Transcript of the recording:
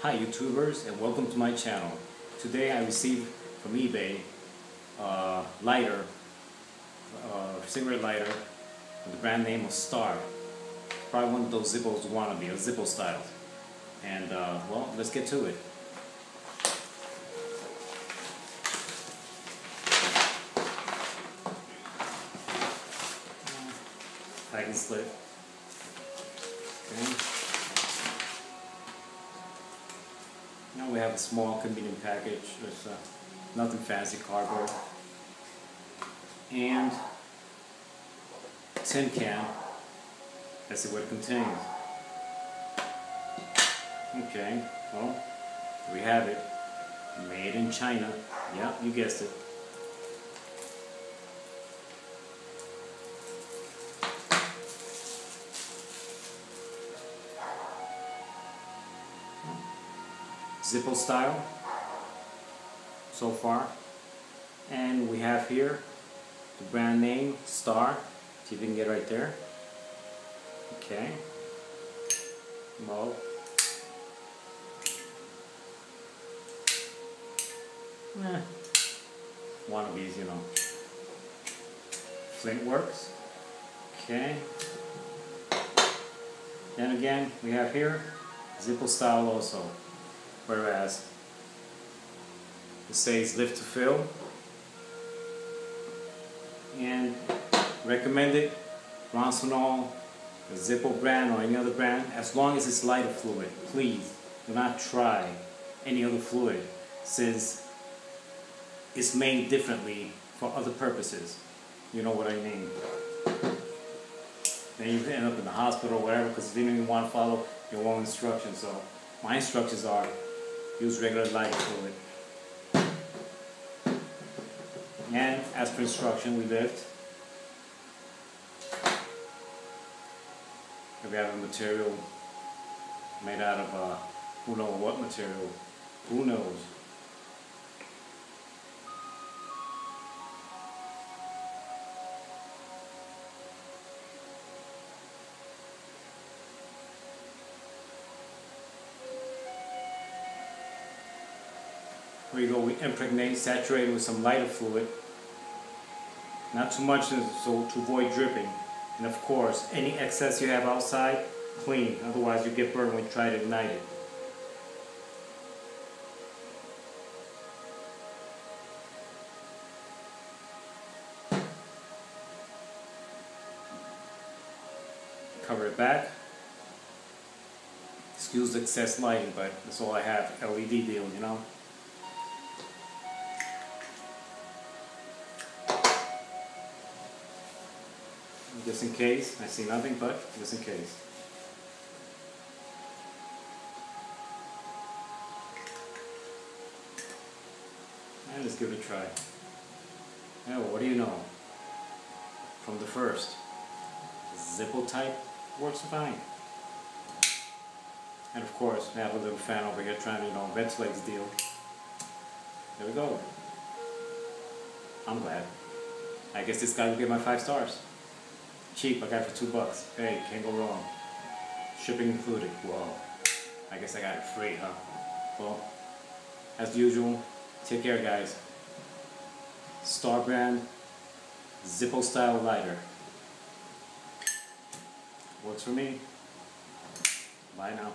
Hi YouTubers, and welcome to my channel. Today I received from eBay lighter, cigarette lighter with the brand name of Star. Probably one of those Zippos wannabe, a Zippo style. And well, let's get to it. Packing slip. Okay. Now we have a small convenient package. There's nothing fancy, cardboard. And tin can. Let's see what it contains. Okay, well, we have it. Made in China. Yeah, you guessed it. Zippo style so far, and we have here the brand name Star. See if you can get right there. Okay, well, wannabes, you know. Flint works. Okay, then again we have here Zippo style also. Whereas it says lift to fill, and recommended Ronsonol, the Zippo brand or any other brand, as long as it's lighter fluid. Please do not try any other fluid, since it's made differently for other purposes. You know what I mean. Then you end up in the hospital or whatever because you didn't even want to follow your own instructions. So my instructions are: use regular lighter fluid. And as per instruction, we lift. Here we have a material made out of who knows what material. Who knows? Here you go, we impregnate, saturate with some lighter fluid. Not too much so to avoid dripping. And of course, any excess you have outside, clean. Otherwise you get burned when you try to ignite it. Cover it back. Excuse the excess lighting, but that's all I have. LED deal, you know. Just in case, I see nothing, but just in case. And let's give it a try. Yeah, well, what do you know? From the first, Zippo type works fine. And of course, I have a little fan over here trying to, you know, ventilate the deal. There we go. I'm glad. I guess this guy will get my 5 stars. Cheap, I got it for $2. Hey, can't go wrong. Shipping included. Whoa. I guess I got it free, huh? Well, as usual, take care, guys. Star brand, Zippo style lighter. Works for me. Bye now.